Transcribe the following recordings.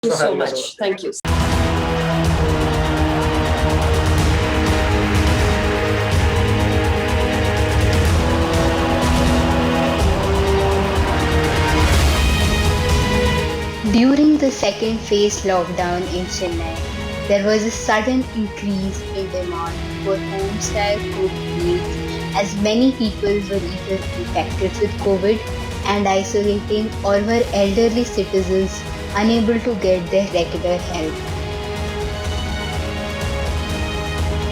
you so much. Thank you. During the second phase lockdown in Chennai, there was a sudden increase in demand for home-style cooked meals as many people were either infected with COVID and isolating or were elderly citizens unable to get their regular help.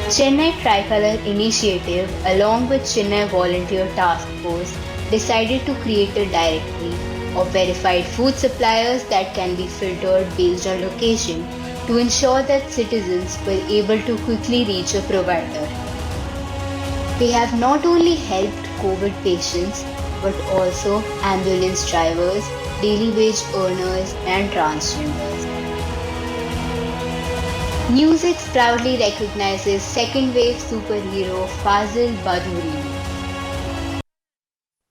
Chennai Tricolor Initiative, along with Chennai Volunteer Task Force, decided to create a directory of verified food suppliers that can be filtered based on location to ensure that citizens were able to quickly reach a provider. They have not only helped COVID patients but also ambulance drivers, daily wage earners, and transgenders. Newsix proudly recognizes second wave superhero Fazil Badouri.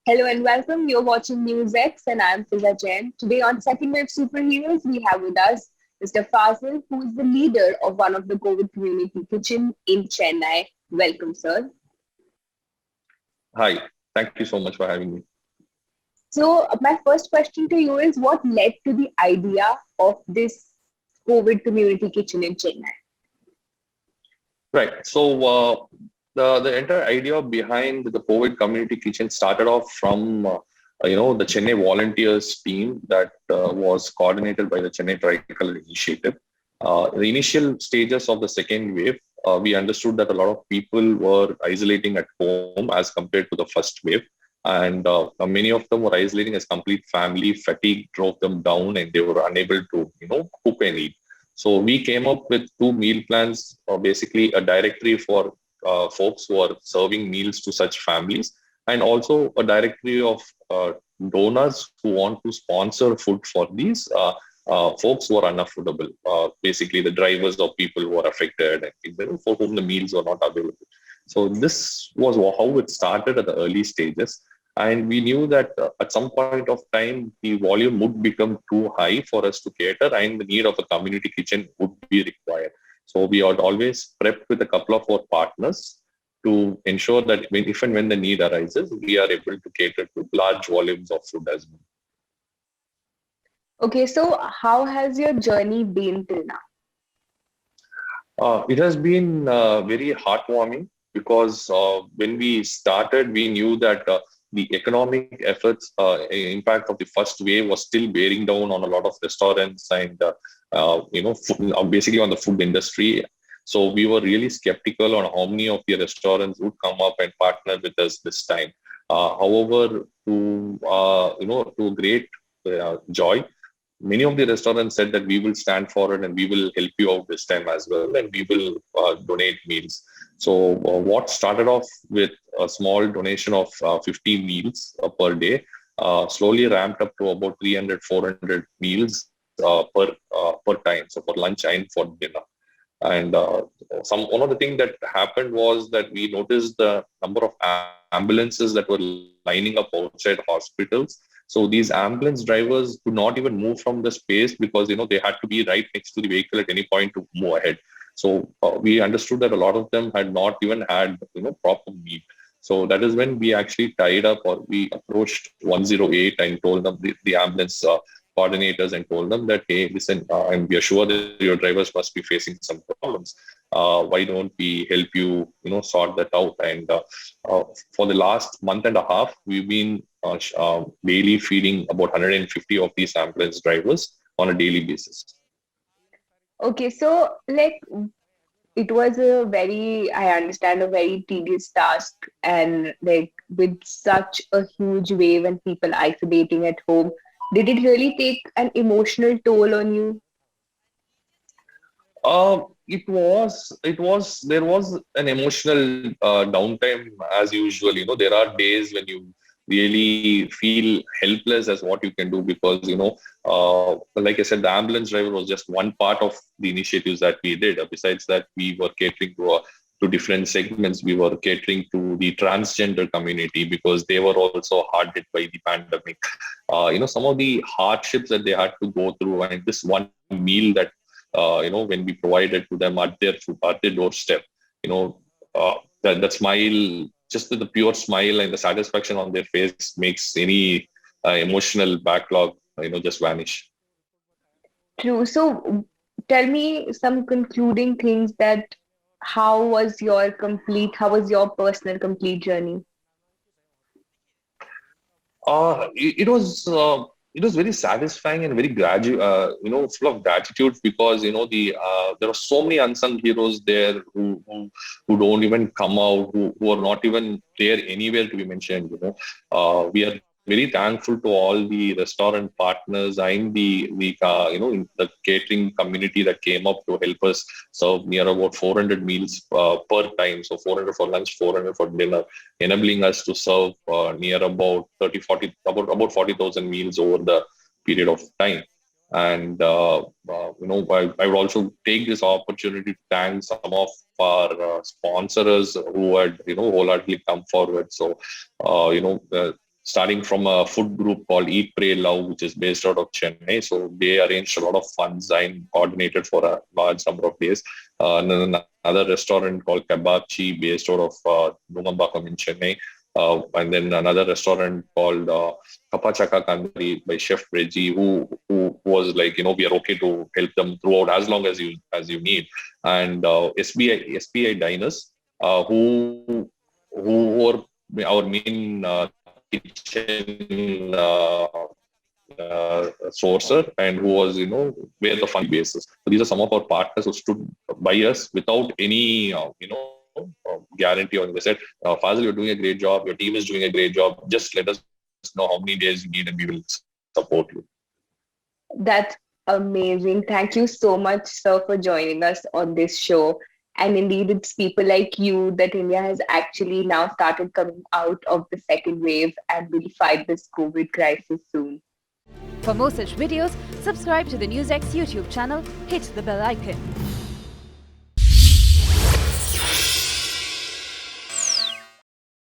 Hello and welcome. You're watching News X and I'm Fiza Jain. Today on Second Wave Superheroes, we have with us Mr. Fazil, who is the leader of one of the COVID community kitchen in Chennai. Welcome, sir. Hi, thank you so much for having me. So, my first question to you is what led to the idea of this COVID community kitchen in Chennai? Right. So the entire idea behind the COVID community kitchen started off from the Chennai volunteers team that was coordinated by the Chennai Tricolor Initiative. The initial stages of the second wave, we understood that a lot of people were isolating at home as compared to the first wave. And many of them were isolating as complete family. Fatigue drove them down and they were unable to, cook and eat. So we came up with two meal plans, basically a directory for folks who are serving meals to such families, and also a directory of donors who want to sponsor food for these folks who are unaffordable. Basically, the drivers of people who are affected and for whom the meals are not available. So this was how it started at the early stages. And we knew that at some point of time, the volume would become too high for us to cater, and the need of a community kitchen would be required. So we had always prepped with a couple of our partners to ensure that if and when the need arises, we are able to cater to large volumes of food as well. Okay, so how has your journey been till now? It has been very heartwarming because when we started, we knew that the economic efforts, impact of the first wave was still bearing down on a lot of restaurants and, basically on the food industry. So we were really skeptical on how many of the restaurants would come up and partner with us this time. However, to great joy, many of the restaurants said that we will stand for it and we will help you out this time as well, and we will donate meals. So what started off with a small donation of 50 meals per day slowly ramped up to about 300, 400 meals per time, so for lunch and for dinner. And one of the things that happened was that we noticed the number of ambulances that were lining up outside hospitals. So these ambulance drivers could not even move from the space because they had to be right next to the vehicle at any point to move ahead. So we understood that a lot of them had not even had proper meal. So that is when we actually tied up, or we approached 108 and told them, the ambulance coordinators, and told them that, hey, listen, and we are sure that your drivers must be facing some problems. Why don't we help you, sort that out? And for the last month and a half, we've been daily feeding about 150 of these ambulance drivers on a daily basis. Okay, so it was I understand, a very tedious task, and with such a huge wave and people isolating at home, did it really take an emotional toll on you? There was an emotional downtime as usual. There are days when you really feel helpless as what you can do because, like I said, the ambulance driver was just one part of the initiatives that we did. Besides that, we were catering to different segments. We were catering to the transgender community because they were also hard hit by the pandemic. Some of the hardships that they had to go through, and this one meal that when we provided to them at their doorstep. You know, that smile, just the pure smile and the satisfaction on their face makes any emotional backlog just vanish. True. So tell me some concluding things that how was your personal complete journey? It was very satisfying and very full of gratitude, because there are so many unsung heroes there who don't even come out, who are not even there anywhere to be mentioned. We are very thankful to all the restaurant partners and the catering community that came up to help us serve near about 400 meals per time. So 400 for lunch, 400 for dinner, enabling us to serve near about about 40,000 meals over the period of time. And I would also take this opportunity to thank some of our sponsors who had wholeheartedly come forward. So starting from a food group called Eat, Pray, Love, which is based out of Chennai. So they arranged a lot of funds and coordinated for a large number of days. And then another restaurant called Kebabchi, based out of Numambakam in Chennai. And then another restaurant called Kapachaka Kandari by Chef Reggie, who was like, we are okay to help them throughout as long as you need. And SBI Diners, who were our main kitchen sourcer, and who was where the fund basis. So these are some of our partners who stood by us without any guarantee, or they said, Fazil, you're doing a great job, your team is doing a great job, just let us know how many days you need and we will support you. That's amazing. Thank you so much, sir, for joining us on this show. And indeed, it's people like you that India has actually now started coming out of the second wave and will fight this COVID crisis soon. For more such videos, subscribe to the NewsX YouTube channel, hit the bell icon.